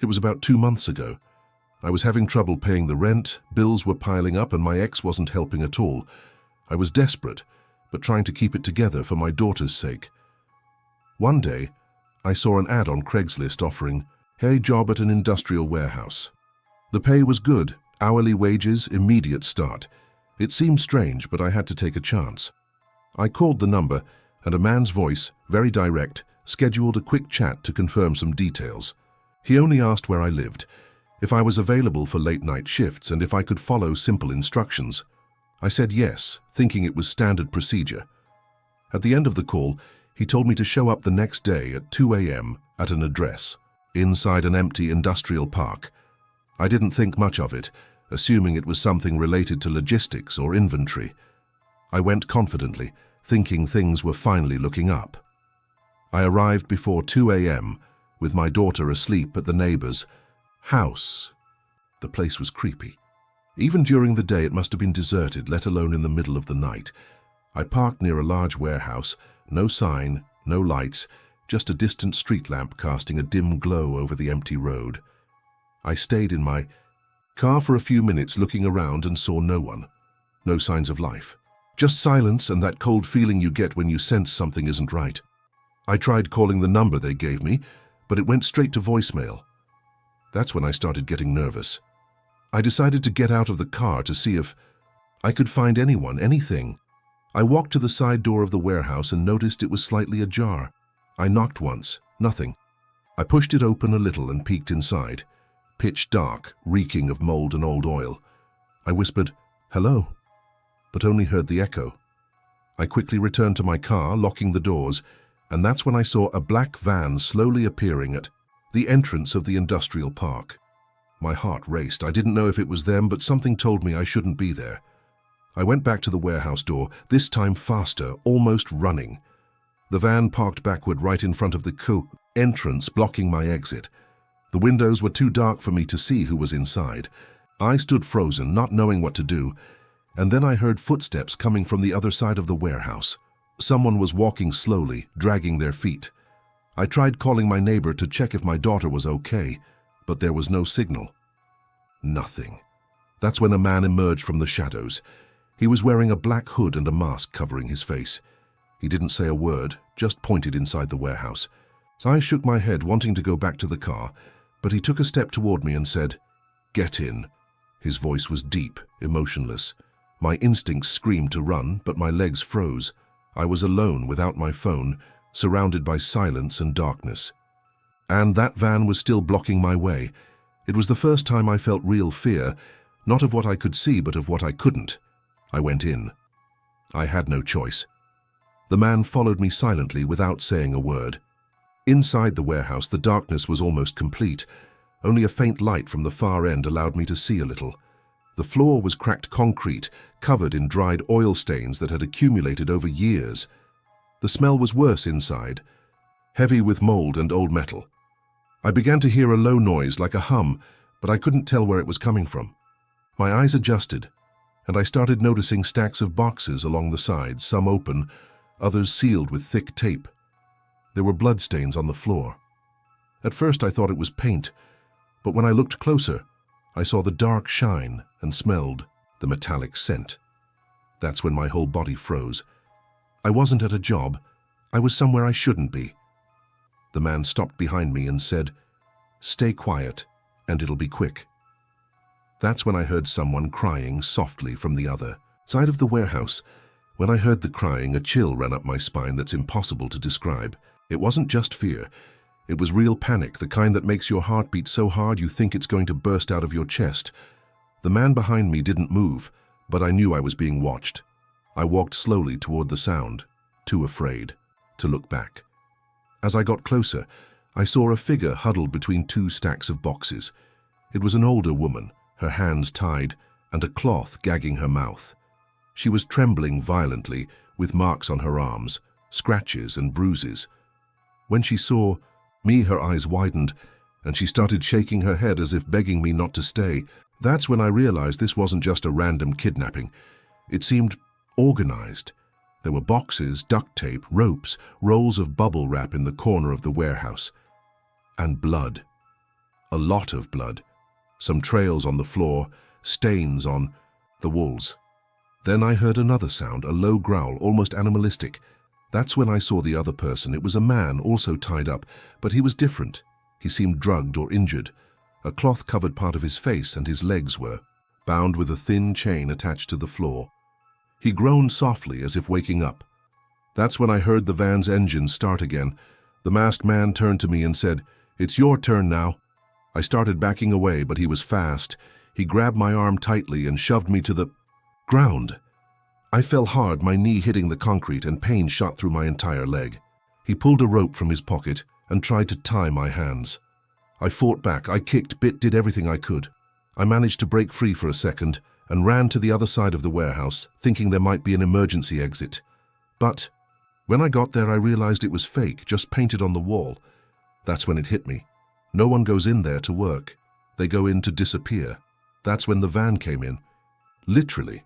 It was about 2 months ago. I was having trouble paying the rent, bills were piling up, and my ex wasn't helping at all. I was desperate, but trying to keep it together for my daughter's sake. One day, I saw an ad on Craigslist offering a job at an industrial warehouse. The pay was good, hourly wages, immediate start. It seemed strange, but I had to take a chance. I called the number, and a man's voice, very direct, scheduled a quick chat to confirm some details. He only asked where I lived, if I was available for late-night shifts, and if I could follow simple instructions. I said yes, thinking it was standard procedure. At the end of the call, he told me to show up the next day at 2 a.m. at an address, inside an empty industrial park. I didn't think much of it, assuming it was something related to logistics or inventory. I went confidently, thinking things were finally looking up. I arrived before 2 a.m., with my daughter asleep at the neighbor's house. The place was creepy. Even during the day, it must have been deserted, let alone in the middle of the night. I parked near a large warehouse, no sign, no lights, just a distant street lamp casting a dim glow over the empty road. I stayed in my car for a few minutes, looking around, and saw no one. No signs of life. Just silence and that cold feeling you get when you sense something isn't right. I tried calling the number they gave me, but it went straight to voicemail. That's when I started getting nervous. I decided to get out of the car to see if I could find anyone, anything. I walked to the side door of the warehouse and noticed it was slightly ajar. I knocked once, nothing. I pushed it open a little and peeked inside. Pitch dark, reeking of mold and old oil. I whispered, "Hello," but only heard the echo. I quickly returned to my car, locking the doors, and that's when I saw a black van slowly appearing at the entrance of the industrial park. My heart raced. I didn't know if it was them, but something told me I shouldn't be there. I went back to the warehouse door, this time faster, almost running. The van parked backward right in front of the entrance, blocking my exit. The windows were too dark for me to see who was inside. I stood frozen, not knowing what to do, and then I heard footsteps coming from the other side of the warehouse. Someone was walking slowly, dragging their feet. I tried calling my neighbor to check if my daughter was okay, but there was no signal. Nothing. That's when a man emerged from the shadows. He was wearing a black hood and a mask covering his face. He didn't say a word, just pointed inside the warehouse. So I shook my head, wanting to go back to the car, but he took a step toward me and said, "Get in." His voice was deep, emotionless. My instincts screamed to run, but my legs froze. I was alone, without my phone, surrounded by silence and darkness. And that van was still blocking my way. It was the first time I felt real fear, not of what I could see, but of what I couldn't. I went in. I had no choice. The man followed me silently without saying a word. Inside the warehouse, the darkness was almost complete. Only a faint light from the far end allowed me to see a little. The floor was cracked concrete, covered in dried oil stains that had accumulated over years. The smell was worse inside, heavy with mold and old metal. I began to hear a low noise like a hum, but I couldn't tell where it was coming from. My eyes adjusted, and I started noticing stacks of boxes along the sides, some open, others sealed with thick tape. There were bloodstains on the floor. At first I thought it was paint, but when I looked closer, I saw the dark shine and smelled the metallic scent. That's when my whole body froze. I wasn't at a job. I was somewhere I shouldn't be. The man stopped behind me and said, "Stay quiet, and it'll be quick." That's when I heard someone crying softly from the other side of the warehouse. When I heard the crying, a chill ran up my spine that's impossible to describe. It wasn't just fear. It was real panic, the kind that makes your heart beat so hard you think it's going to burst out of your chest. The man behind me didn't move, but I knew I was being watched. I walked slowly toward the sound, too afraid to look back. As I got closer, I saw a figure huddled between two stacks of boxes. It was an older woman, her hands tied, and a cloth gagging her mouth. She was trembling violently, with marks on her arms, scratches and bruises. When she saw me, her eyes widened, and she started shaking her head as if begging me not to stay. That's when I realized this wasn't just a random kidnapping. It seemed organized. There were boxes, duct tape, ropes, rolls of bubble wrap in the corner of the warehouse. And blood. A lot of blood. Some trails on the floor, stains on the walls. Then I heard another sound, a low growl, almost animalistic. That's when I saw the other person. It was a man, also tied up, but he was different. He seemed drugged or injured. A cloth covered part of his face, and his legs were bound with a thin chain attached to the floor. He groaned softly as if waking up. That's when I heard the van's engine start again. The masked man turned to me and said, "It's your turn now." I started backing away, but he was fast. He grabbed my arm tightly and shoved me to the ground. I fell hard, my knee hitting the concrete, and pain shot through my entire leg. He pulled a rope from his pocket and tried to tie my hands. I fought back. I kicked, bit, did everything I could. I managed to break free for a second and ran to the other side of the warehouse, thinking there might be an emergency exit. But when I got there, I realized it was fake, just painted on the wall. That's when it hit me. No one goes in there to work. They go in to disappear. That's when the van came in. Literally.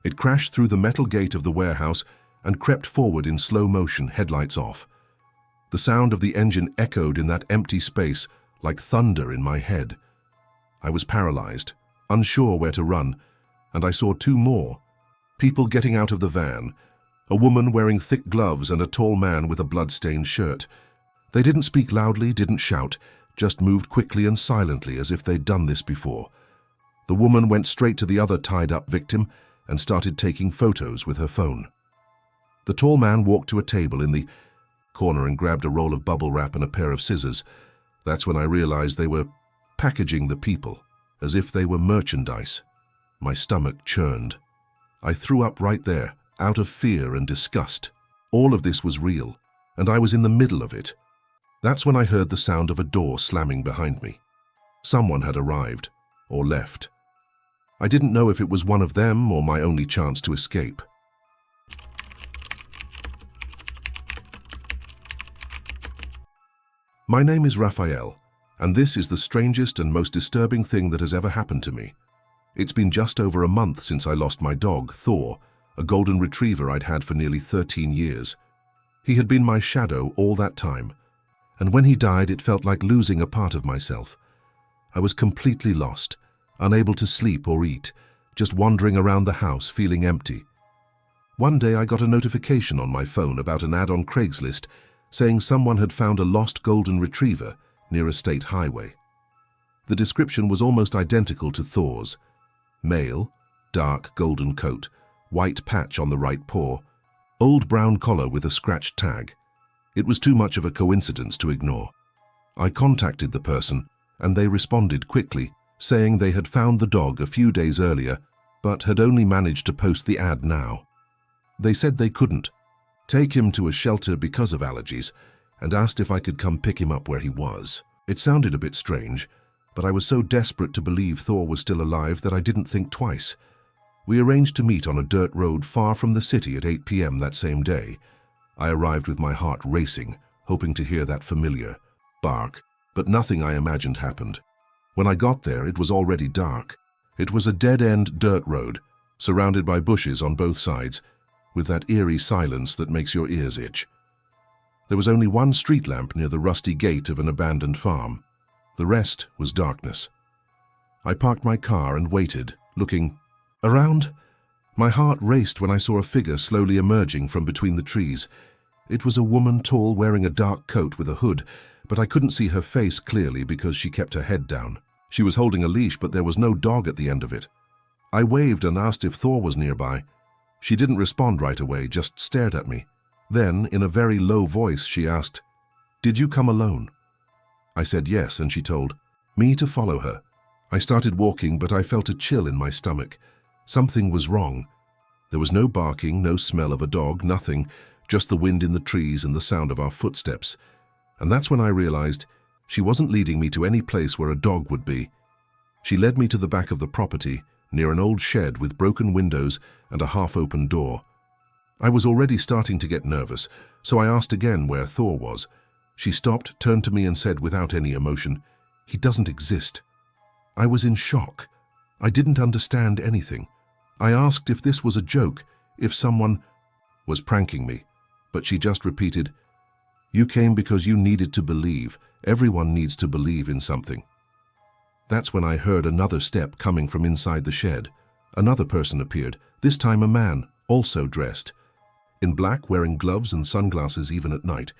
It crashed through the metal gate of the warehouse and crept forward in slow motion, headlights off. The sound of the engine echoed in that empty space like thunder in my head. I was paralyzed, unsure where to run, and I saw two more. People getting out of the van. A woman wearing thick gloves and a tall man with a blood-stained shirt. They didn't speak loudly, didn't shout, just moved quickly and silently as if they'd done this before. The woman went straight to the other tied-up victim and started taking photos with her phone. The tall man walked to a table in the corner and grabbed a roll of bubble wrap and a pair of scissors. That's when I realized they were packaging the people, as if they were merchandise. My stomach churned. I threw up right there, out of fear and disgust. All of this was real, and I was in the middle of it. That's when I heard the sound of a door slamming behind me. Someone had arrived, or left. I didn't know if it was one of them or my only chance to escape. My name is Raphael, and this is the strangest and most disturbing thing that has ever happened to me. It's been just over a month since I lost my dog, Thor, a golden retriever I'd had for nearly 13 years. He had been my shadow all that time, and when he died, it felt like losing a part of myself. I was completely lost, unable to sleep or eat, just wandering around the house feeling empty. One day I got a notification on my phone about an ad on Craigslist saying someone had found a lost golden retriever near a state highway. The description was almost identical to Thor's. Male, dark golden coat, white patch on the right paw, old brown collar with a scratched tag. It was too much of a coincidence to ignore. I contacted the person, and they responded quickly, saying they had found the dog a few days earlier, but had only managed to post the ad now. They said they couldn't take him to a shelter because of allergies, and asked if I could come pick him up where he was. It sounded a bit strange, but I was so desperate to believe Thor was still alive that I didn't think twice. We arranged to meet on a dirt road far from the city at 8 p.m. that same day. I arrived with my heart racing, hoping to hear that familiar bark, but nothing I imagined happened. When I got there, it was already dark. It was a dead-end dirt road, surrounded by bushes on both sides, with that eerie silence that makes your ears itch. There was only one street lamp near the rusty gate of an abandoned farm. The rest was darkness. I parked my car and waited, looking around. My heart raced when I saw a figure slowly emerging from between the trees. It was a woman, tall, wearing a dark coat with a hood, but I couldn't see her face clearly because she kept her head down. She was holding a leash, but there was no dog at the end of it. I waved and asked if Thor was nearby. She didn't respond right away, just stared at me. Then, in a very low voice, she asked, "Did you come alone?" I said yes, and she told me to follow her. I started walking, but I felt a chill in my stomach. Something was wrong. There was no barking, no smell of a dog, nothing, just the wind in the trees and the sound of our footsteps. And that's when I realized she wasn't leading me to any place where a dog would be. She led me to the back of the property, near an old shed with broken windows and a half-open door. I was already starting to get nervous, so I asked again where Thor was. She stopped, turned to me and said without any emotion, "He doesn't exist." I was in shock. I didn't understand anything. I asked if this was a joke, if someone was pranking me, but she just repeated, "You came because you needed to believe. Everyone needs to believe in something." That's when I heard another step coming from inside the shed. Another person appeared, this time a man, also dressed in black, wearing gloves and sunglasses even at night.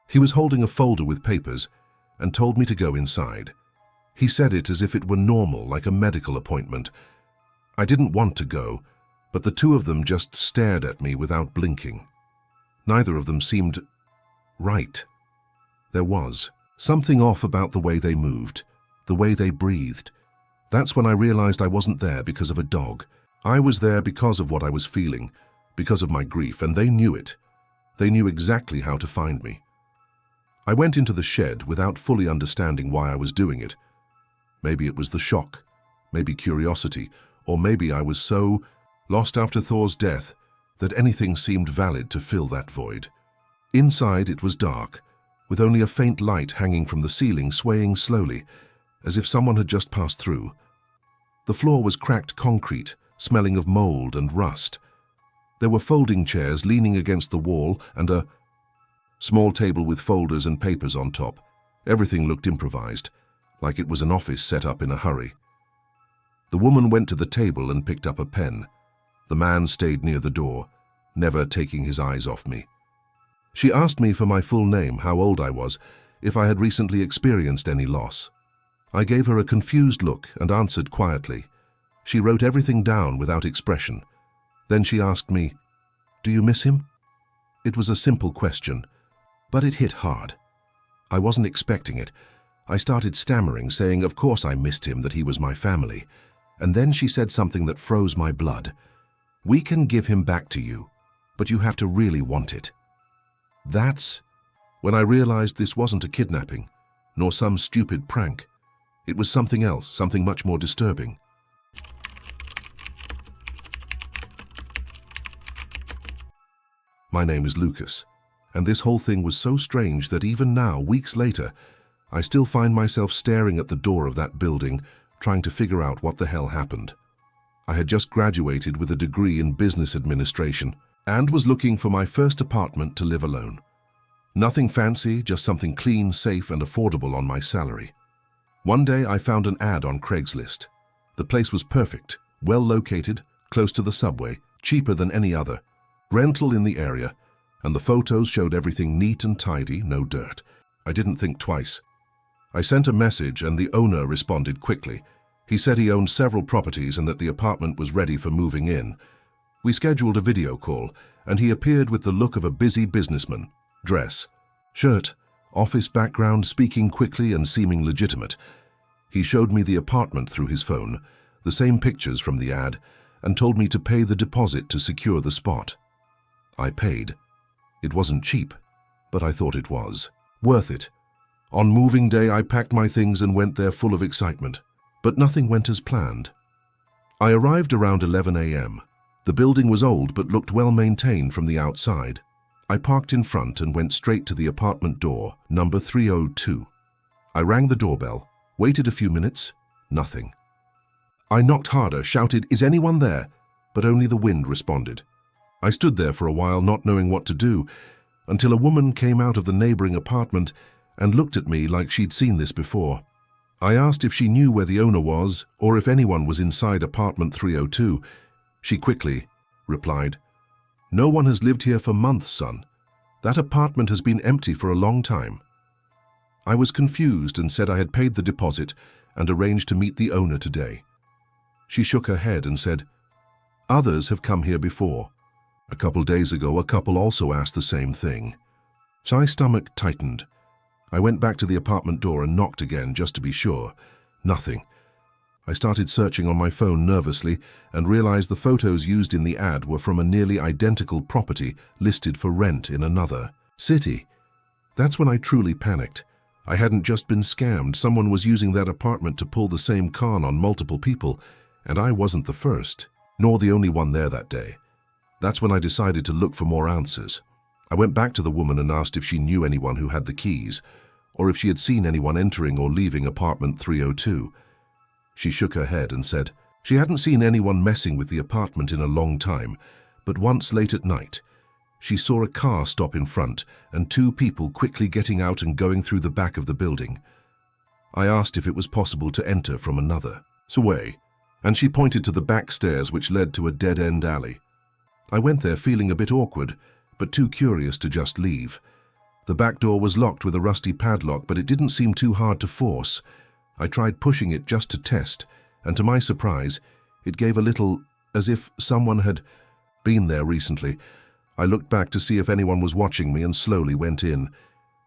He was holding a folder with papers and told me to go inside. He said it as if it were normal, like a medical appointment. I didn't want to go, but the two of them just stared at me without blinking. Neither of them seemed right. There was something off about the way they moved, the way they breathed. That's when I realized I wasn't there because of a dog. I was there because of what I was feeling, because of my grief, and they knew it. They knew exactly how to find me. I went into the shed without fully understanding why I was doing it. Maybe it was the shock, maybe curiosity, or maybe I was so lost after Thor's death that anything seemed valid to fill that void. Inside it was dark, with only a faint light hanging from the ceiling, swaying slowly, as if someone had just passed through. The floor was cracked concrete, smelling of mold and rust. There were folding chairs leaning against the wall and a small table with folders and papers on top. Everything looked improvised, like it was an office set up in a hurry. The woman went to the table and picked up a pen. The man stayed near the door, never taking his eyes off me. She asked me for my full name, how old I was, if I had recently experienced any loss. I gave her a confused look and answered quietly. She wrote everything down without expression. Then she asked me, "Do you miss him?" It was a simple question, but it hit hard. I wasn't expecting it. I started stammering, saying of course I missed him, that he was my family. And then she said something that froze my blood. "We can give him back to you, but you have to really want it." That's when I realized this wasn't a kidnapping, nor some stupid prank. It was something else, something much more disturbing. My name is Lucas, and this whole thing was so strange that even now, weeks later, I still find myself staring at the door of that building, trying to figure out what the hell happened. I had just graduated with a degree in business administration and was looking for my first apartment to live alone. Nothing fancy, just something clean, safe, and affordable on my salary. One day I found an ad on Craigslist. The place was perfect, well located, close to the subway, cheaper than any other. Rental in the area, and the photos showed everything neat and tidy, no dirt. I didn't think twice. I sent a message and the owner responded quickly. He said he owned several properties and that the apartment was ready for moving in. We scheduled a video call, and he appeared with the look of a busy businessman. Dress, shirt, office background, speaking quickly and seeming legitimate. He showed me the apartment through his phone, the same pictures from the ad, and told me to pay the deposit to secure the spot. I paid. It wasn't cheap, but I thought it was worth it. On moving day, I packed my things and went there full of excitement, but nothing went as planned. I arrived around 11 a.m. The building was old but looked well maintained from the outside. I parked in front and went straight to the apartment door, number 302. I rang the doorbell, waited a few minutes, nothing. I knocked harder, shouted, "Is anyone there?" But only the wind responded. I stood there for a while, not knowing what to do, until a woman came out of the neighboring apartment and looked at me like she'd seen this before. I asked if she knew where the owner was or if anyone was inside apartment 302. She quickly replied, "No one has lived here for months, son. That apartment has been empty for a long time." I was confused and said I had paid the deposit and arranged to meet the owner today. She shook her head and said, "Others have come here before. A couple days ago, a couple also asked the same thing." My stomach tightened. I went back to the apartment door and knocked again just to be sure. Nothing. I started searching on my phone nervously and realized the photos used in the ad were from a nearly identical property listed for rent in another city. That's when I truly panicked. I hadn't just been scammed. Someone was using that apartment to pull the same con on multiple people, and I wasn't the first, nor the only one there that day. That's when I decided to look for more answers. I went back to the woman and asked if she knew anyone who had the keys, or if she had seen anyone entering or leaving apartment 302. She shook her head and said she hadn't seen anyone messing with the apartment in a long time, but once late at night, she saw a car stop in front and two people quickly getting out and going through the back of the building. I asked if it was possible to enter from another way, and she pointed to the back stairs which led to a dead-end alley. I went there feeling a bit awkward, but too curious to just leave. The back door was locked with a rusty padlock, but it didn't seem too hard to force. I tried pushing it just to test, and to my surprise, it gave a little, as if someone had been there recently. I looked back to see if anyone was watching me and slowly went in.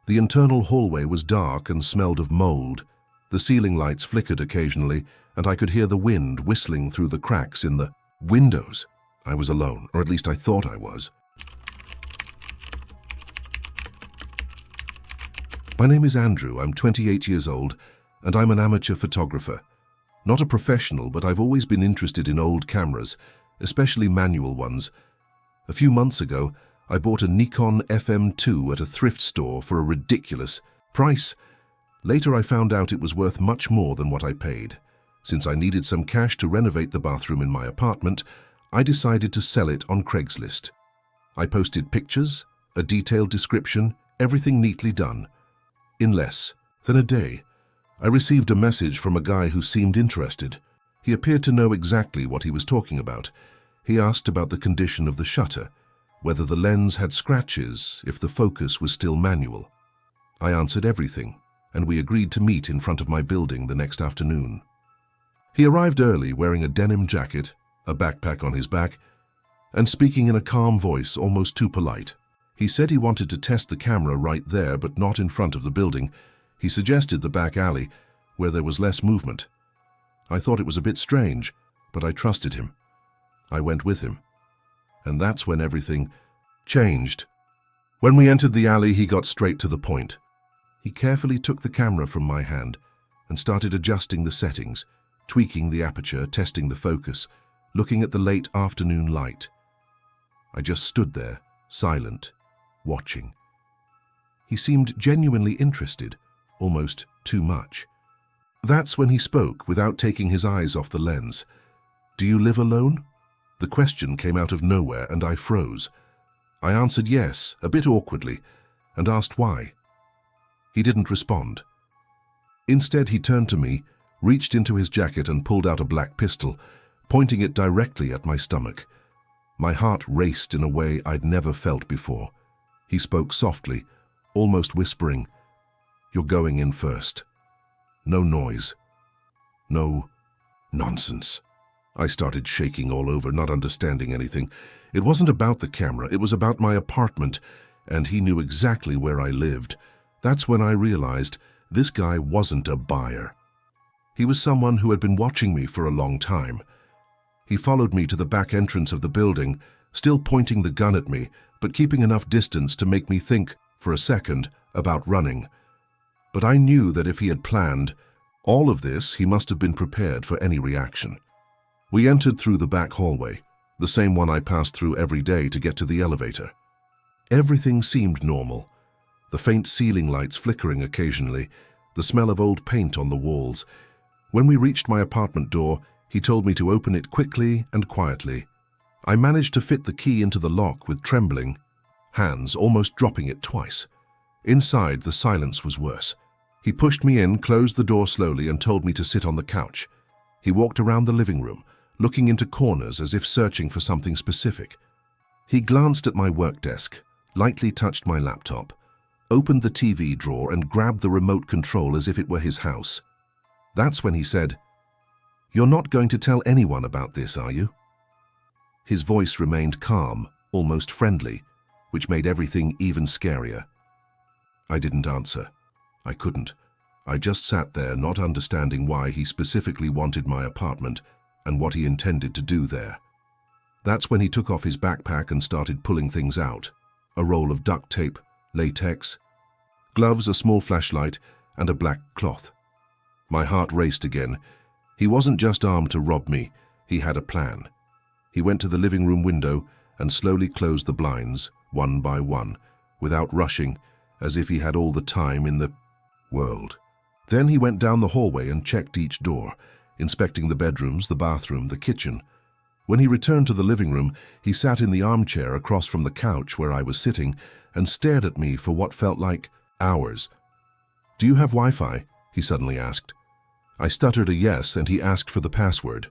The internal hallway was dark and smelled of mold. The ceiling lights flickered occasionally, and I could hear the wind whistling through the cracks in the windows. I was alone, or at least I thought I was. My name is Andrew, I'm 28 years old, and I'm an amateur photographer. Not a professional, but I've always been interested in old cameras, especially manual ones. A few months ago, I bought a Nikon FM2 at a thrift store for a ridiculous price. Later I found out it was worth much more than what I paid. Since I needed some cash to renovate the bathroom in my apartment, I decided to sell it on Craigslist. I posted pictures, a detailed description, everything neatly done. In less than a day, I received a message from a guy who seemed interested. He appeared to know exactly what he was talking about. He asked about the condition of the shutter, whether the lens had scratches, if the focus was still manual. I answered everything, and we agreed to meet in front of my building the next afternoon. He arrived early wearing a denim jacket, a backpack on his back, and speaking in a calm voice, almost too polite. He said he wanted to test the camera right there, but not in front of the building. He suggested the back alley, where there was less movement. I thought it was a bit strange, but I trusted him. I went with him. And that's when everything changed. When we entered the alley, he got straight to the point. He carefully took the camera from my hand and started adjusting the settings, tweaking the aperture, testing the focus, looking at the late afternoon light. I just stood there, silent, watching. He seemed genuinely interested, almost too much. That's when he spoke without taking his eyes off the lens. "Do you live alone?" The question came out of nowhere and I froze. I answered yes, a bit awkwardly, and asked why. He didn't respond. Instead, he turned to me, reached into his jacket and pulled out a black pistol, pointing it directly at my stomach. My heart raced in a way I'd never felt before. He spoke softly, almost whispering, "You're going in first. No noise. No nonsense." I started shaking all over, not understanding anything. It wasn't about the camera, it was about my apartment, and he knew exactly where I lived. That's when I realized this guy wasn't a buyer. He was someone who had been watching me for a long time. He followed me to the back entrance of the building, still pointing the gun at me, but keeping enough distance to make me think, for a second, about running. But I knew that if he had planned all of this, he must have been prepared for any reaction. We entered through the back hallway, the same one I passed through every day to get to the elevator. Everything seemed normal. The faint ceiling lights flickering occasionally, the smell of old paint on the walls. When we reached my apartment door, he told me to open it quickly and quietly. I managed to fit the key into the lock with trembling hands, almost dropping it twice. Inside, the silence was worse. He pushed me in, closed the door slowly, and told me to sit on the couch. He walked around the living room, looking into corners as if searching for something specific. He glanced at my work desk, lightly touched my laptop, opened the TV drawer and grabbed the remote control as if it were his house. That's when he said, "You're not going to tell anyone about this, are you?" His voice remained calm, almost friendly, which made everything even scarier. I didn't answer. I couldn't. I just sat there, not understanding why he specifically wanted my apartment and what he intended to do there. That's when he took off his backpack and started pulling things out. A roll of duct tape, latex, gloves, a small flashlight, and a black cloth. My heart raced again. He wasn't just armed to rob me, he had a plan. He went to the living room window and slowly closed the blinds, one by one, without rushing, as if he had all the time in the world. Then he went down the hallway and checked each door, inspecting the bedrooms, the bathroom, the kitchen. When he returned to the living room, he sat in the armchair across from the couch where I was sitting and stared at me for what felt like hours. "Do you have Wi-Fi?" he suddenly asked. I stuttered a yes, and he asked for the password.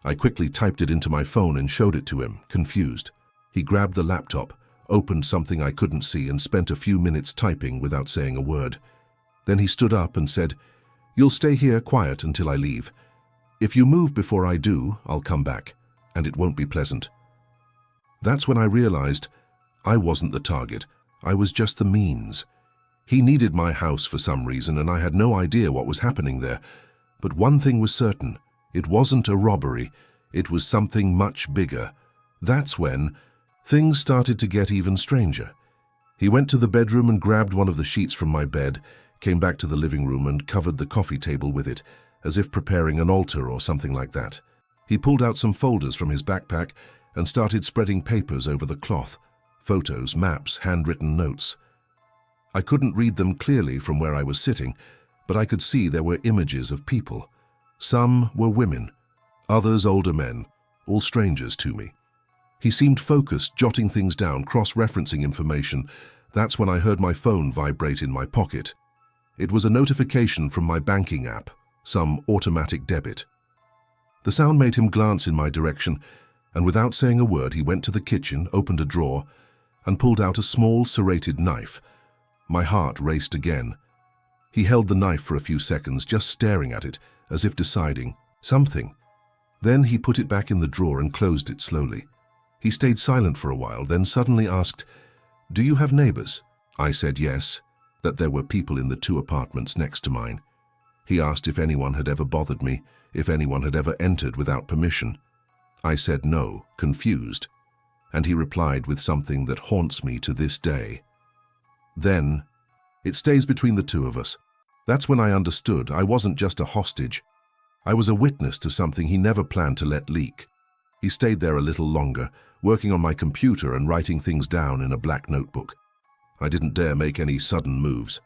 I quickly typed it into my phone and showed it to him, confused. He grabbed the laptop, opened something I couldn't see, and spent a few minutes typing without saying a word. Then he stood up and said, "You'll stay here quiet until I leave. If you move before I do, I'll come back, and it won't be pleasant." That's when I realized I wasn't the target. I was just the means. He needed my house for some reason, and I had no idea what was happening there. But one thing was certain. It wasn't a robbery. It was something much bigger. That's when things started to get even stranger. He went to the bedroom and grabbed one of the sheets from my bed, came back to the living room and covered the coffee table with it, as if preparing an altar or something like that. He pulled out some folders from his backpack and started spreading papers over the cloth. Photos, maps, handwritten notes. I couldn't read them clearly from where I was sitting, but I could see there were images of people. Some were women, others older men, all strangers to me. He seemed focused, jotting things down, cross-referencing information. That's when I heard my phone vibrate in my pocket. It was a notification from my banking app, some automatic debit. The sound made him glance in my direction, and without saying a word, he went to the kitchen, opened a drawer, and pulled out a small serrated knife. My heart raced again. He held the knife for a few seconds, just staring at it, as if deciding something. Then he put it back in the drawer and closed it slowly. He stayed silent for a while, then suddenly asked, "Do you have neighbors?" I said yes, that there were people in the 2 apartments next to mine. He asked if anyone had ever bothered me, if anyone had ever entered without permission. I said no, confused, and he replied with something that haunts me to this day. Then, "It stays between the 2 of us." That's when I understood I wasn't just a hostage. I was a witness to something he never planned to let leak. He stayed there a little longer, working on my computer and writing things down in a black notebook. I didn't dare make any sudden moves.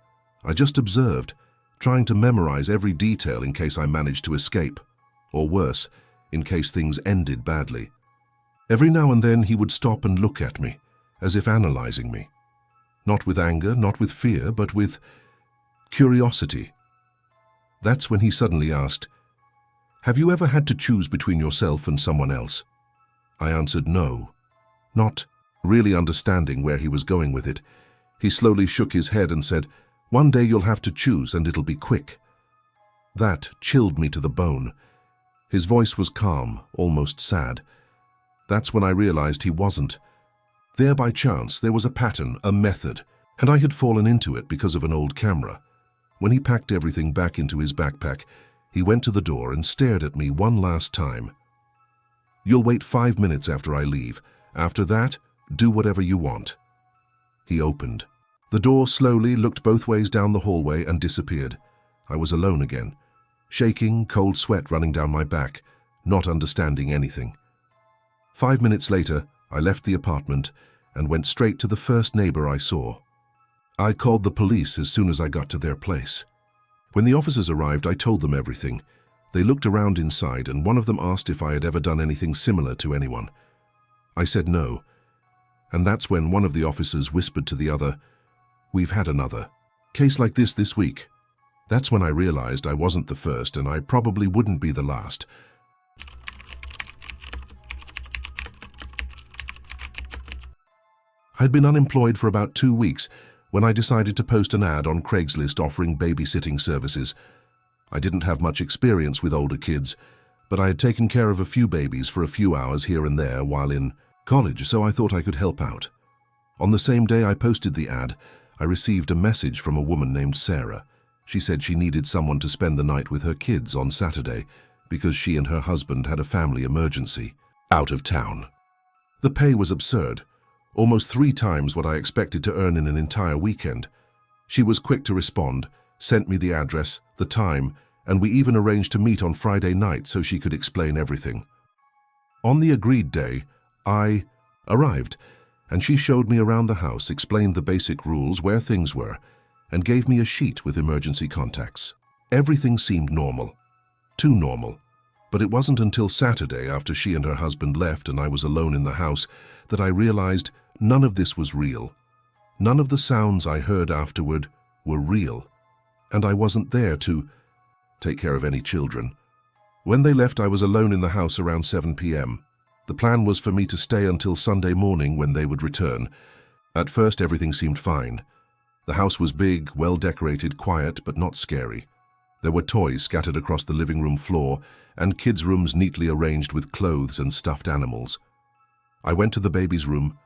I just observed, trying to memorize every detail in case I managed to escape, or worse, in case things ended badly. Every now and then he would stop and look at me, as if analyzing me. Not with anger, not with fear, but with curiosity. That's when he suddenly asked, "Have you ever had to choose between yourself and someone else?" I answered no, not really understanding where he was going with it. He slowly shook his head and said, "One day you'll have to choose, and it'll be quick." That chilled me to the bone. His voice was calm, almost sad. That's when I realized he wasn't. There by chance, there was a pattern, a method, and I had fallen into it because of an old camera. When he packed everything back into his backpack, he went to the door and stared at me one last time. "You'll wait 5 minutes after I leave. After that, do whatever you want." He opened. The door slowly looked both ways down the hallway and disappeared. I was alone again, shaking, cold sweat running down my back, not understanding anything. 5 minutes later, I left the apartment and went straight to the first neighbor I saw. I called the police as soon as I got to their place. When the officers arrived, I told them everything. They looked around inside, and one of them asked if I had ever done anything similar to anyone. I said no, and that's when one of the officers whispered to the other, "We've had another case like this week." That's when I realized I wasn't the first, and I probably wouldn't be the last. I'd been unemployed for about 2 weeks when I decided to post an ad on Craigslist offering babysitting services. I didn't have much experience with older kids, but I had taken care of a few babies for a few hours here and there while in college, so I thought I could help out. On the same day I posted the ad, I received a message from a woman named Sarah. She said she needed someone to spend the night with her kids on Saturday because she and her husband had a family emergency out of town. The pay was absurd, almost 3 times what I expected to earn in an entire weekend. She was quick to respond, sent me the address, the time, and we even arranged to meet on Friday night so she could explain everything. On the agreed day, I arrived, and she showed me around the house, explained the basic rules, where things were, and gave me a sheet with emergency contacts. Everything seemed normal. Too normal. But it wasn't until Saturday, after she and her husband left and I was alone in the house, that I realized none of this was real. None of the sounds I heard afterward were real. and I wasn't there to take care of any children. When they left, I was alone in the house around 7 p.m. The plan was for me to stay until Sunday morning when they would return. At first, everything seemed fine. The house was big, well-decorated, quiet, but not scary. There were toys scattered across the living room floor and kids' rooms neatly arranged with clothes and stuffed animals. I went to the baby's room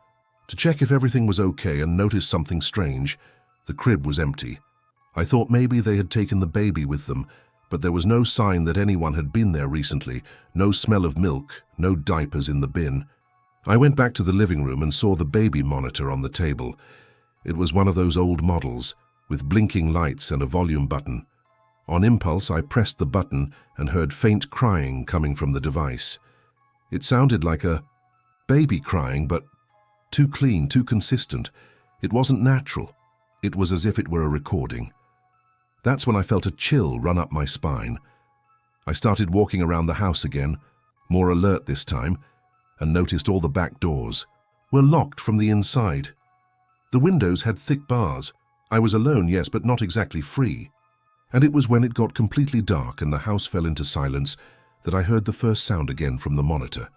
to check if everything was okay and noticed something strange. The crib was empty. I thought maybe they had taken the baby with them, but there was no sign that anyone had been there recently, no smell of milk, no diapers in the bin. I went back to the living room and saw the baby monitor on the table. It was one of those old models, with blinking lights and a volume button. On impulse, I pressed the button and heard faint crying coming from the device. It sounded like a baby crying, but too clean, too consistent. It wasn't natural. It was as if it were a recording. That's when I felt a chill run up my spine. I started walking around the house again, more alert this time, and noticed all the back doors were locked from the inside. The windows had thick bars. I was alone, yes, but not exactly free. And it was when it got completely dark and the house fell into silence that I heard the first sound again from the monitor.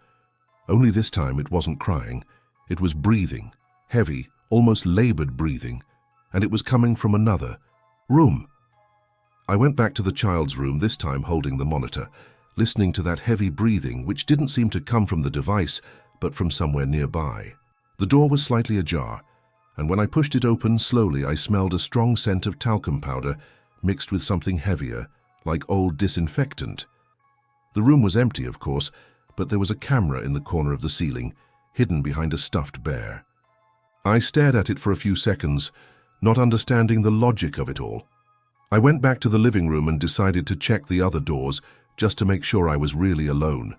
Only this time it wasn't crying. It was breathing, heavy, almost labored breathing, and it was coming from another room. I went back to the child's room, this time holding the monitor, listening to that heavy breathing, which didn't seem to come from the device, but from somewhere nearby. The door was slightly ajar, and when I pushed it open slowly, I smelled a strong scent of talcum powder mixed with something heavier, like old disinfectant. The room was empty, of course, but there was a camera in the corner of the ceiling, hidden behind a stuffed bear. I stared at it for a few seconds, not understanding the logic of it all. I went back to the living room and decided to check the other doors just to make sure I was really alone.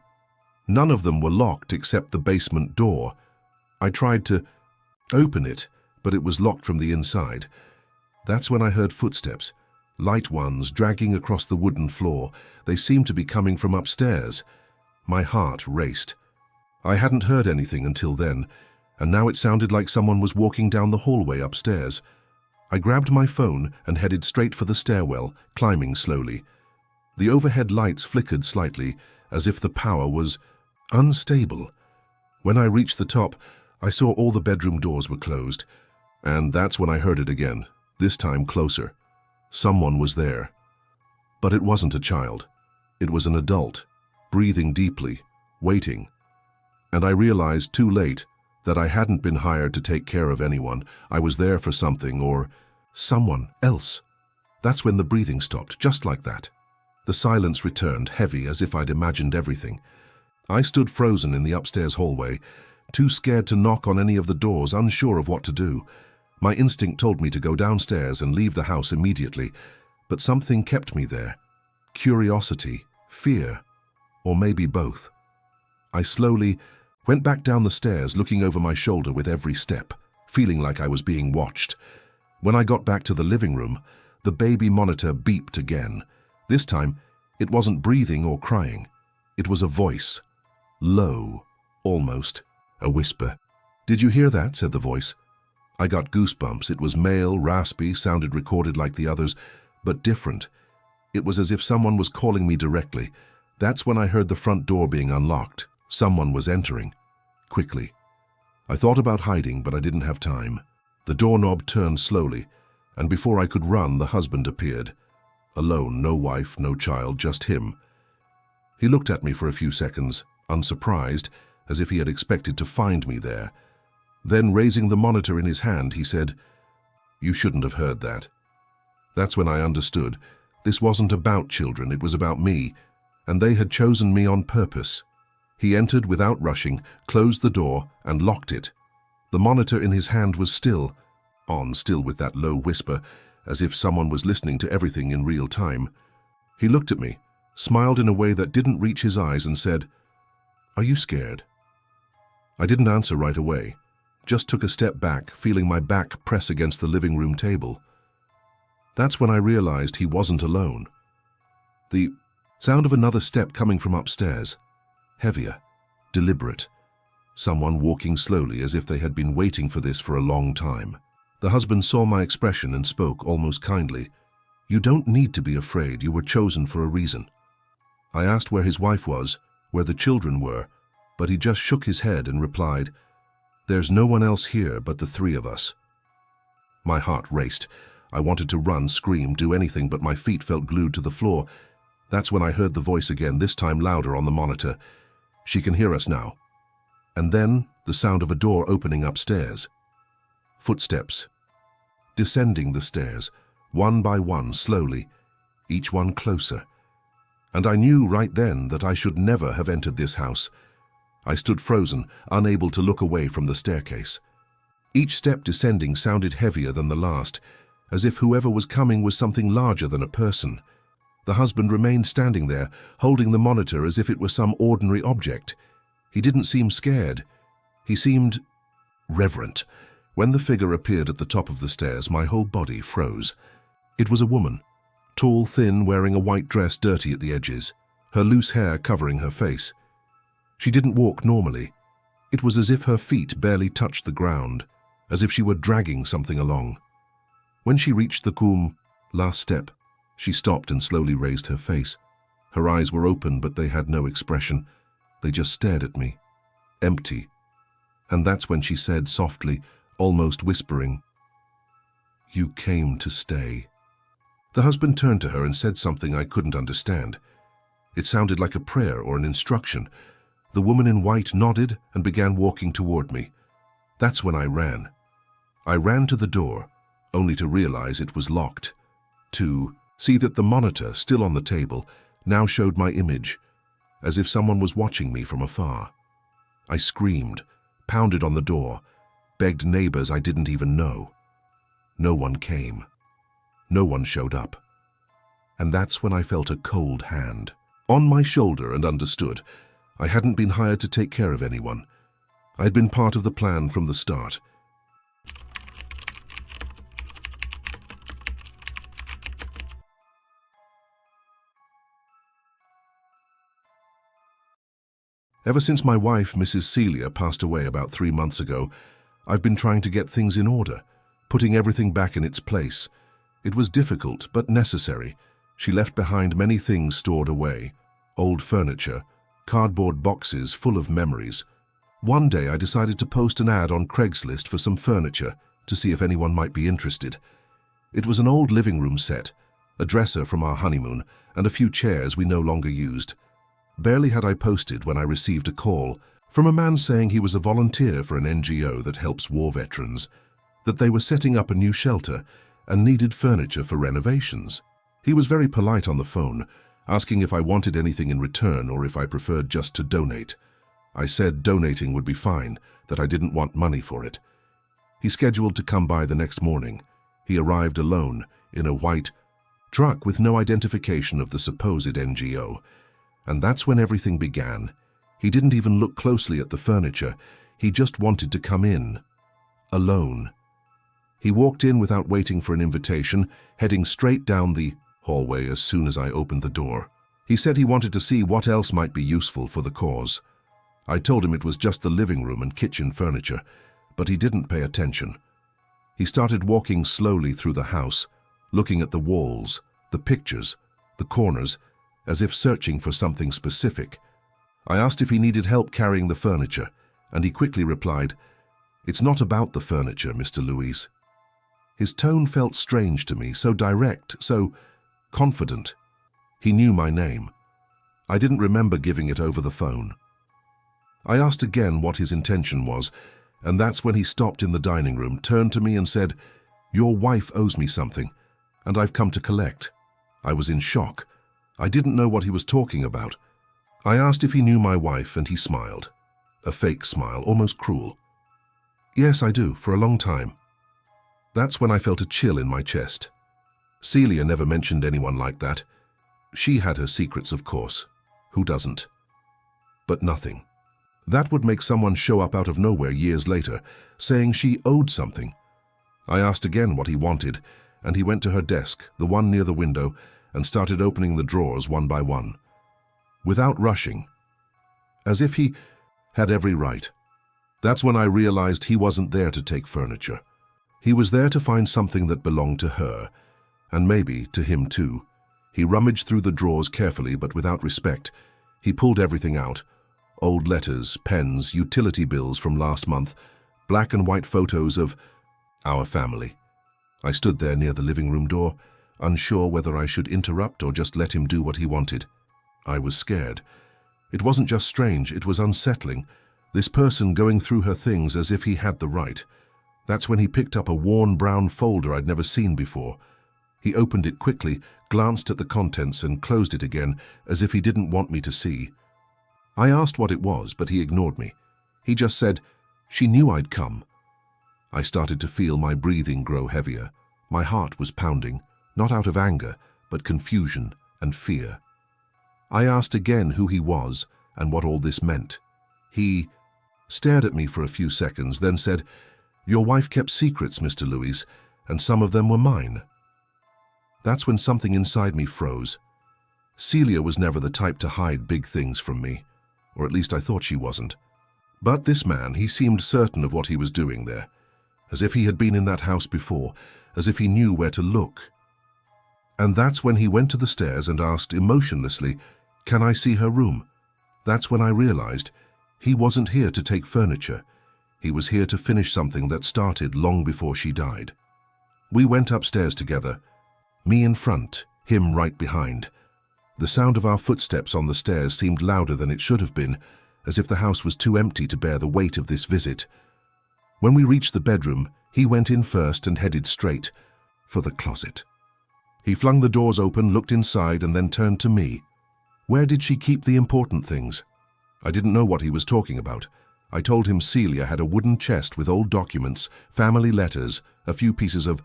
None of them were locked except the basement door. I tried to open it, but it was locked from the inside. That's when I heard footsteps, light ones dragging across the wooden floor. They seemed to be coming from upstairs. My heart raced. I hadn't heard anything until then, and now it sounded like someone was walking down the hallway upstairs. I grabbed my phone and headed straight for the stairwell, climbing slowly. The overhead lights flickered slightly, as if the power was unstable. When I reached the top, I saw all the bedroom doors were closed, and that's when I heard it again, this time closer. Someone was there. But it wasn't a child. It was an adult, breathing deeply, waiting. And I realized too late that I hadn't been hired to take care of anyone. I was there for something or someone else. That's when the breathing stopped, just like that. The silence returned, heavy, as if I'd imagined everything. I stood frozen in the upstairs hallway, too scared to knock on any of the doors, unsure of what to do. My instinct told me to go downstairs and leave the house immediately, but something kept me there. Curiosity, fear, or maybe both. I slowly went back down the stairs, looking over my shoulder with every step, feeling like I was being watched. When I got back to the living room, the baby monitor beeped again. This time, it wasn't breathing or crying. It was a voice. Low, almost. A whisper. "Did you hear that?" said the voice. I got goosebumps. It was male, raspy, sounded recorded like the others, but different. It was as if someone was calling me directly. That's when I heard the front door being unlocked. Someone was entering. Quickly. I thought about hiding, but I didn't have time. The doorknob turned slowly, and before I could run, the husband appeared. Alone, no wife, no child, just him. He looked at me for a few seconds, unsurprised, as if he had expected to find me there. Then, raising the monitor in his hand, he said, "You shouldn't have heard that." That's when I understood. This wasn't about children, it was about me, and they had chosen me on purpose. He entered without rushing, closed the door, and locked it. The monitor in his hand was still with that low whisper, as if someone was listening to everything in real time. He looked at me, smiled in a way that didn't reach his eyes, and said, "Are you scared?" I didn't answer right away, just took a step back, feeling my back press against the living room table. That's when I realized he wasn't alone. The sound of another step coming from upstairs. Heavier, deliberate. Someone walking slowly as if they had been waiting for this for a long time. The husband saw my expression and spoke almost kindly. "You don't need to be afraid. You were chosen for a reason." I asked where his wife was, where the children were, but he just shook his head and replied, "There's no one else here but the three of us." My heart raced. I wanted to run, scream, do anything, but my feet felt glued to the floor. That's when I heard the voice again, this time louder on the monitor. "She can hear us now." And then the sound of a door opening upstairs. Footsteps. Descending the stairs, one by one, slowly, each one closer. And I knew right then that I should never have entered this house. I stood frozen, unable to look away from the staircase. Each step descending sounded heavier than the last, as if whoever was coming was something larger than a person. The husband remained standing there, holding the monitor as if it were some ordinary object. He didn't seem scared. He seemed reverent. When the figure appeared at the top of the stairs, my whole body froze. It was a woman, tall, thin, wearing a white dress dirty at the edges, her loose hair covering her face. She didn't walk normally. It was as if her feet barely touched the ground, as if she were dragging something along. When she reached the last step, she stopped and slowly raised her face. Her eyes were open, but they had no expression. They just stared at me, empty. And that's when she said softly, almost whispering, "You came to stay." The husband turned to her and said something I couldn't understand. It sounded like a prayer or an instruction. The woman in white nodded and began walking toward me. That's when I ran. I ran to the door, only to realize it was locked. To see that the monitor, still on the table, now showed my image, as if someone was watching me from afar. I screamed, pounded on the door, begged neighbors I didn't even know. No one came. No one showed up. And that's when I felt a cold hand on my shoulder and understood. I hadn't been hired to take care of anyone. I'd been part of the plan from the start. Ever since my wife, Mrs. Celia, passed away about 3 months ago, I've been trying to get things in order, putting everything back in its place. It was difficult, but necessary. She left behind many things stored away, old furniture, cardboard boxes full of memories. One day I decided to post an ad on Craigslist for some furniture to see if anyone might be interested. It was an old living room set, a dresser from our honeymoon, and a few chairs we no longer used. Barely had I posted when I received a call from a man saying he was a volunteer for an NGO that helps war veterans, that they were setting up a new shelter and needed furniture for renovations. He was very polite on the phone, asking if I wanted anything in return or if I preferred just to donate. I said donating would be fine, that I didn't want money for it. He scheduled to come by the next morning. He arrived alone, in a white truck with no identification of the supposed NGO. And that's when everything began. He didn't even look closely at the furniture. He just wanted to come in. Alone. He walked in without waiting for an invitation, heading straight down the hallway as soon as I opened the door. He said he wanted to see what else might be useful for the cause. I told him it was just the living room and kitchen furniture, but he didn't pay attention. He started walking slowly through the house, looking at the walls, the pictures, the corners, as if searching for something specific. I asked if he needed help carrying the furniture, and he quickly replied, "It's not about the furniture, Mr. Luis." His tone felt strange to me, so direct, so confident. He knew my name. I didn't remember giving it over the phone. I asked again what his intention was, and that's when he stopped in the dining room, turned to me and said, "Your wife owes me something, and I've come to collect." I was in shock. I didn't know what he was talking about. I asked if he knew my wife, and he smiled. A fake smile, almost cruel. "Yes, I do, for a long time." That's when I felt a chill in my chest. Celia never mentioned anyone like that. She had her secrets, of course. Who doesn't? But nothing. That would make someone show up out of nowhere years later, saying she owed something. I asked again what he wanted, and he went to her desk, the one near the window, and started opening the drawers one by one, without rushing, as if he had every right. That's when I realized he wasn't there to take furniture. He was there to find something that belonged to her, And maybe to him too. He rummaged through the drawers carefully but without respect. He pulled everything out. Old letters, pens, utility bills from last month, black and white photos of our family. I stood there near the living room door, unsure whether I should interrupt or just let him do what he wanted. I was scared. It wasn't just strange, it was unsettling. This person going through her things as if he had the right. That's when he picked up a worn brown folder I'd never seen before. He opened it quickly, glanced at the contents and closed it again as if he didn't want me to see. I asked what it was, but he ignored me. He just said, "She knew I'd come." I started to feel my breathing grow heavier. My heart was pounding, not out of anger, but confusion and fear. I asked again who he was and what all this meant. He stared at me for a few seconds, then said, "Your wife kept secrets, Mr. Louis, and some of them were mine." That's when something inside me froze. Celia was never the type to hide big things from me, or at least I thought she wasn't. But this man, he seemed certain of what he was doing there, as if he had been in that house before, as if he knew where to look. And that's when he went to the stairs and asked emotionlessly, "Can I see her room?" That's when I realized he wasn't here to take furniture. He was here to finish something that started long before she died. We went upstairs together, me in front, him right behind. The sound of our footsteps on the stairs seemed louder than it should have been, as if the house was too empty to bear the weight of this visit. When we reached the bedroom, he went in first and headed straight for the closet. He flung the doors open, looked inside, and then turned to me. Where did she keep the important things? I didn't know what he was talking about. I told him Celia had a wooden chest with old documents, family letters, a few pieces of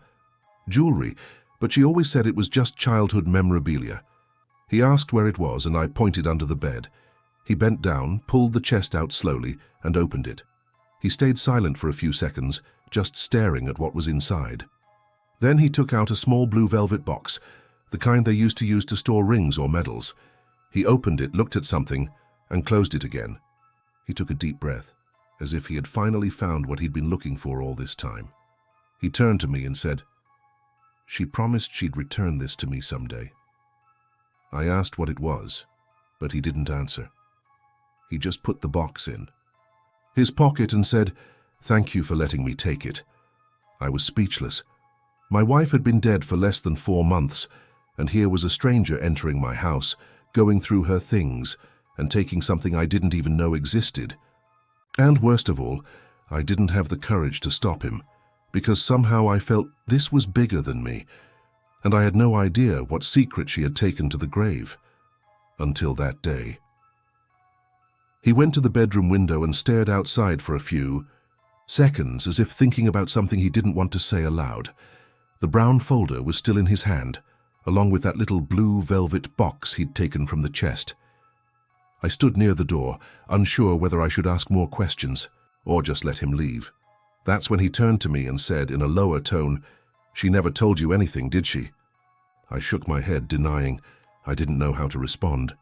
jewelry, but she always said it was just childhood memorabilia. He asked where it was, and I pointed under the bed. He bent down, pulled the chest out slowly, and opened it. He stayed silent for a few seconds, just staring at what was inside. Then he took out a small blue velvet box, the kind they used to store rings or medals. He opened it, looked at something, and closed it again. He took a deep breath, as if he had finally found what he'd been looking for all this time. He turned to me and said, "She promised she'd return this to me someday." I asked what it was, but he didn't answer. He just put the box in his pocket and said, "Thank you for letting me take it." I was speechless. My wife had been dead for less than 4 months, and here was a stranger entering my house, going through her things, and taking something I didn't even know existed. And worst of all, I didn't have the courage to stop him, because somehow I felt this was bigger than me, and I had no idea what secret she had taken to the grave. Until that day. He went to the bedroom window and stared outside for a few seconds, as if thinking about something he didn't want to say aloud. The brown folder was still in his hand, along with that little blue velvet box he'd taken from the chest. I stood near the door, unsure whether I should ask more questions or just let him leave. That's when he turned to me and said in a lower tone, "She never told you anything, did she?" I shook my head, denying. I didn't know how to respond.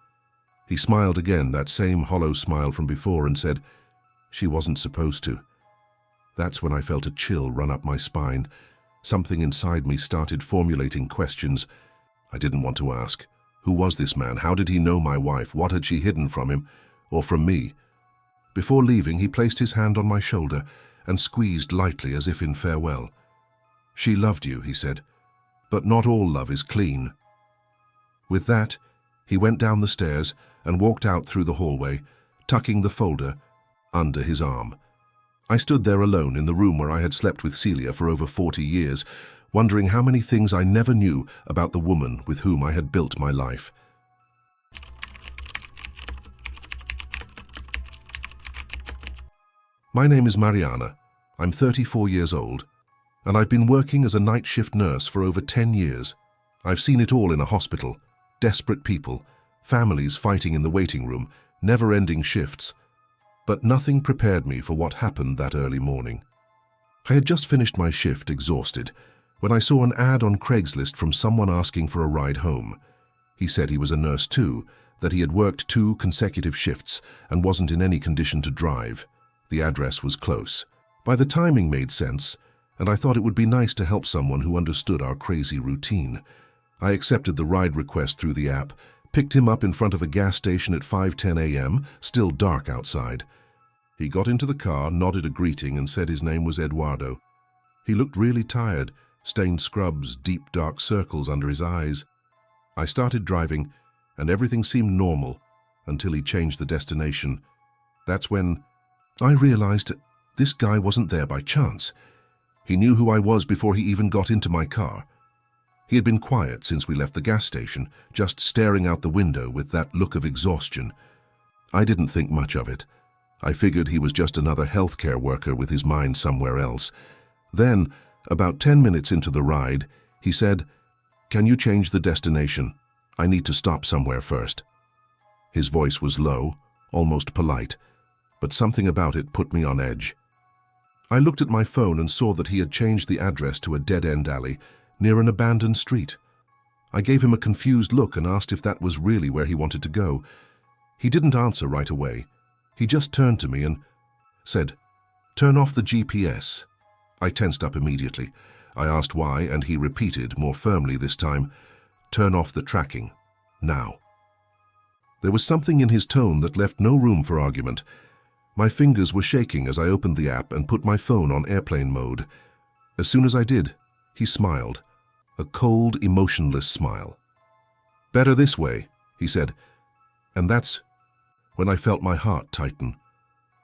He smiled again, that same hollow smile from before, and said, "She wasn't supposed to." That's when I felt a chill run up my spine. Something inside me started formulating questions I didn't want to ask. Who was this man? How did he know my wife? What had she hidden from him, or from me? Before leaving, he placed his hand on my shoulder and squeezed lightly as if in farewell. "She loved you," he said, "but not all love is clean." With that, he went down the stairs and walked out through the hallway, tucking the folder under his arm. I stood there alone in the room where I had slept with Celia for over 40 years, wondering how many things I never knew about the woman with whom I had built my life. My name is Mariana. I'm 34 years old, and I've been working as a night shift nurse for over 10 years. I've seen it all in a hospital. Desperate people, families fighting in the waiting room, never-ending shifts. But nothing prepared me for what happened that early morning. I had just finished my shift, exhausted, when I saw an ad on Craigslist from someone asking for a ride home. He said he was a nurse too, that he had worked 2 consecutive shifts and wasn't in any condition to drive. The address was close. By the timing made sense, and I thought it would be nice to help someone who understood our crazy routine. I accepted the ride request through the app, picked him up in front of a gas station at 5:10 a.m., still dark outside. He got into the car, nodded a greeting, and said his name was Eduardo. He looked really tired, stained scrubs, deep dark circles under his eyes. I started driving, and everything seemed normal until he changed the destination. That's when I realized this guy wasn't there by chance. He knew who I was before he even got into my car. He had been quiet since we left the gas station, just staring out the window with that look of exhaustion. I didn't think much of it. I figured he was just another healthcare worker with his mind somewhere else. Then, about 10 minutes into the ride, he said, "Can you change the destination? I need to stop somewhere first." His voice was low, almost polite, but something about it put me on edge. I looked at my phone and saw that he had changed the address to a dead-end alley near an abandoned street. I gave him a confused look and asked if that was really where he wanted to go. He didn't answer right away. He just turned to me and said, "Turn off the GPS." I tensed up immediately. I asked why, and he repeated, more firmly this time, "Turn off the tracking. Now." There was something in his tone that left no room for argument. My fingers were shaking as I opened the app and put my phone on airplane mode. As soon as I did, he smiled, a cold, emotionless smile. "Better this way," he said, and that's when I felt my heart tighten.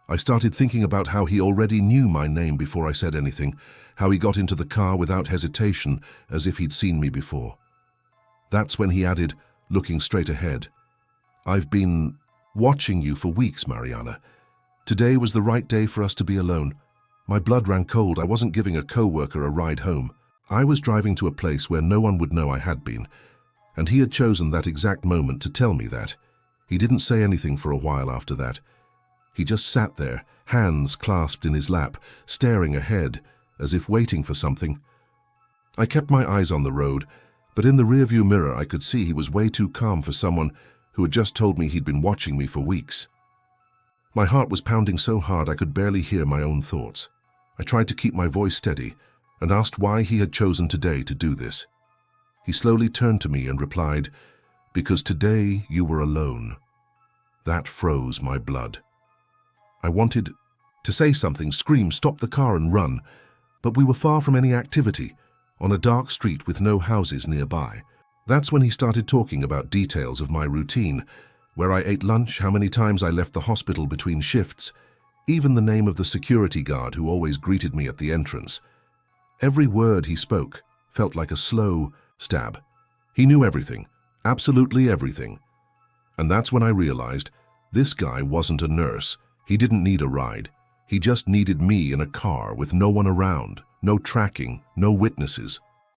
I started thinking about how he already knew my name before I said anything, how he got into the car without hesitation, as if he'd seen me before. That's when he added, looking straight ahead, "I've been watching you for weeks, Mariana. Today was the right day for us to be alone. My blood ran cold. I wasn't giving a co-worker a ride home. I was driving to a place where no one would know I had been, and he had chosen that exact moment to tell me that. He didn't say anything for a while after that. He just sat there, hands clasped in his lap, staring ahead, as if waiting for something. I kept my eyes on the road, but in the rearview mirror I could see he was way too calm for someone who had just told me he'd been watching me for weeks. My heart was pounding so hard I could barely hear my own thoughts. I tried to keep my voice steady and asked why he had chosen today to do this. He slowly turned to me and replied, "Because today you were alone." That froze my blood. I wanted to say something, scream, stop the car and run, but we were far from any activity, on a dark street with no houses nearby. That's when he started talking about details of my routine, where I ate lunch, how many times I left the hospital between shifts, even the name of the security guard who always greeted me at the entrance. Every word he spoke felt like a slow stab. He knew everything, absolutely everything. And that's when I realized this guy wasn't a nurse. He didn't need a ride. He just needed me in a car with no one around, no tracking, no witnesses.